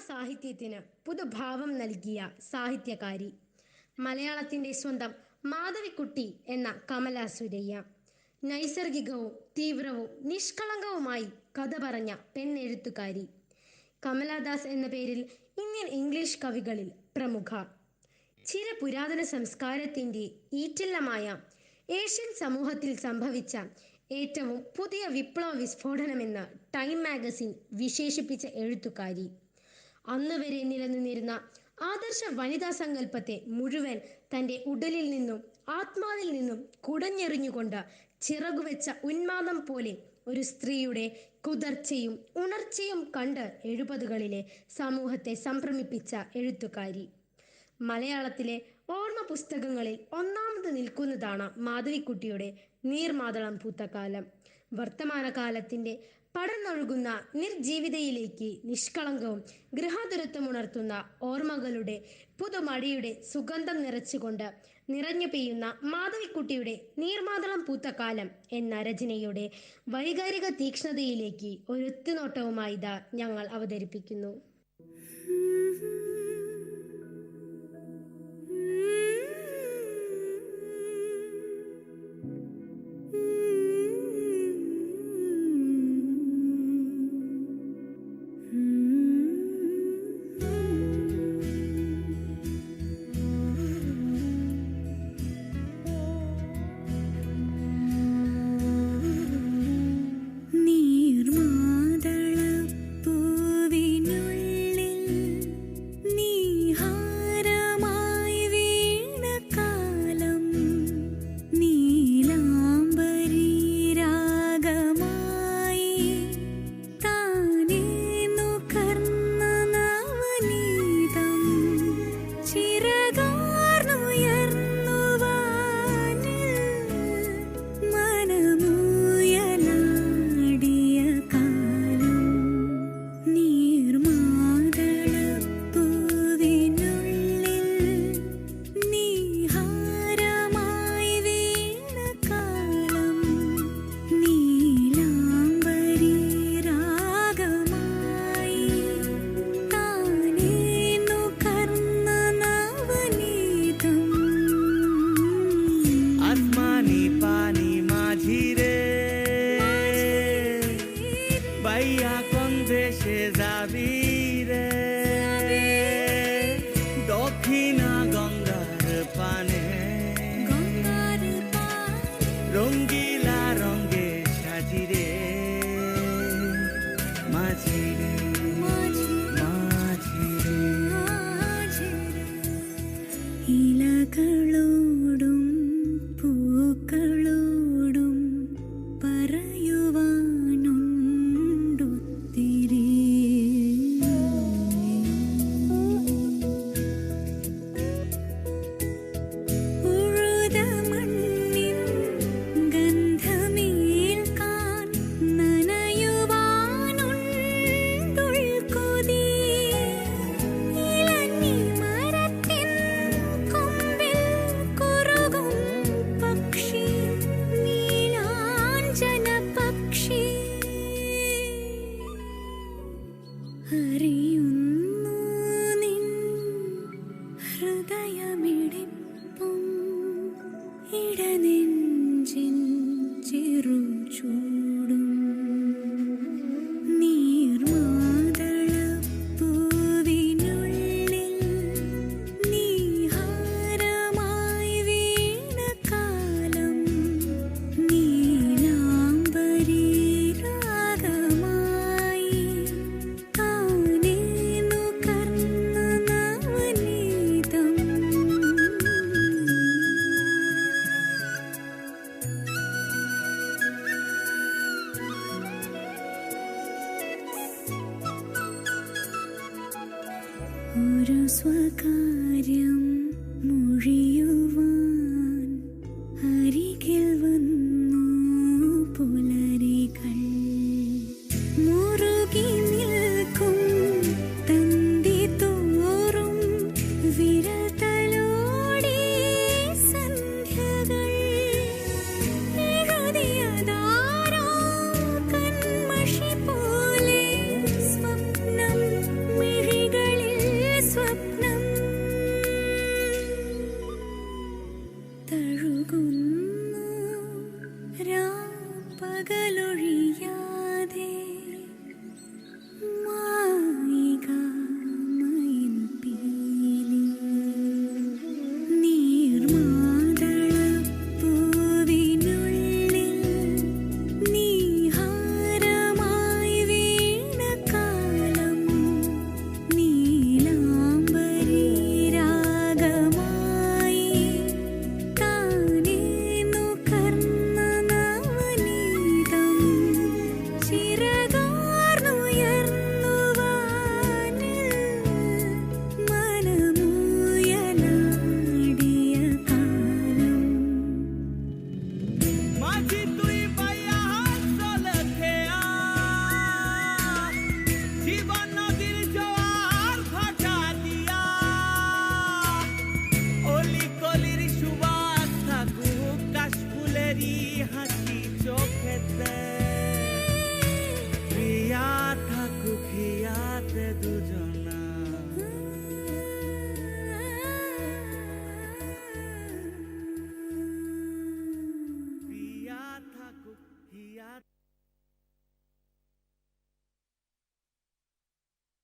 സാഹിത്യത്തിന് പുതുഭാവം നൽകിയ സാഹിത്യകാരി, മലയാളത്തിൻ്റെ സ്വന്തം മാധവിക്കുട്ടി എന്ന കമല സുരയ്യ. നൈസർഗികവും തീവ്രവും നിഷ്കളങ്കവുമായി കഥ പറഞ്ഞ പെണ്ണെഴുത്തുകാരി. കമലാദാസ് എന്ന പേരിൽ ഇന്ത്യൻ ഇംഗ്ലീഷ് കവികളിൽ പ്രമുഖ. ചിരപുരാതന സംസ്കാരത്തിൻ്റെ ഈറ്റില്ലമായ ഏഷ്യൻ സമൂഹത്തിൽ സംഭവിച്ച ഏറ്റവും പുതിയ വിപ്ലവ വിസ്ഫോടനമെന്ന് ടൈം മാഗസിൻ വിശേഷിപ്പിച്ച എഴുത്തുകാരി. അന്നുവരെ നിലനിന്നിരുന്ന ആദർശ വനിതാ സങ്കല്പത്തെ മുഴുവൻ തൻ്റെ ഉടലിൽ നിന്നും ആത്മാവിൽ നിന്നും കുടഞ്ഞെറിഞ്ഞുകൊണ്ട് ചിറകുവെച്ച ഉന്മാദം പോലെ ഒരു സ്ത്രീയുടെ കുതിർച്ചയും ഉണർച്ചയും കണ്ട് 70കളിലെ സമൂഹത്തെ സംഭ്രമിപ്പിച്ച എഴുത്തുകാരി. മലയാളത്തിലെ ഓർമ്മ പുസ്തകങ്ങളിൽ ഒന്നാമത് നിൽക്കുന്നതാണ് മാധവിക്കുട്ടിയുടെ നീർമാതളം പൂത്തകാലം. വർത്തമാനകാലത്തിൻ്റെ പടർന്നൊഴുകുന്ന നിർജീവിതയിലേക്ക് നിഷ്കളങ്കവും ഗൃഹാതുരത്വമുണർത്തുന്ന ഓർമ്മകളുടെ പുതുമഴയുടെ സുഗന്ധം നിറച്ചുകൊണ്ട് നിറഞ്ഞു പെയ്യുന്ന മാധവിക്കുട്ടിയുടെ നീർമാതളം പൂത്തകാലം എന്ന രചനയുടെ വൈകാരിക തീക്ഷ്ണതയിലേക്ക് ഒരൊത്തുനോട്ടവുമായി ഇതാ ഞങ്ങൾ അവതരിപ്പിക്കുന്നു. দক্ষিণা গঙ্গার পানে রঙ্গিলা রঙ্গে সাজিরে মাঝিরে মাঝিরে ഇലകളോടും പൂക്കളോടും പറയുവാനുണ്ടൊത്തിരി. ഉഴുത മണ്ണിൻ ഗന്ധമേൽക്കാൻ നനയുവാനുണ്ടുൾക്കൊതി. ഇലഞ്ഞി മരത്തിൻ കൊമ്പിൽ കുറുകും പക്ഷി, നീലാഞ്ജന പക്ഷി. അറിയുന്നു നിൻ ഹൃദയമിടിപ്പും ഇടനെഞ്ചിൻ ചെറുചൂടും. നീർമാതളപ്പൂവിനുള്ളിൽ നീഹാരമായി വീണ കാലം, നീലാംബരി രാഗമായി താനേ നുകർന്ന നവനീതം. ഒരു സ്വകാര്യം മൊഴിയുവാൻ അരികിൽ വന്നു പുലരികൾ. മുറുകി നിൽക്കും തന്തി തോറും വിരൽ തലോടി സന്ധ്യകൾ. എഴുതിയതാരോ കൺമഷി പോലെ സ്വപ്നം മിഴികളിൽ এরি হাসি চোখেতে প্রিয়া থাকুক হিয়াতে দুজন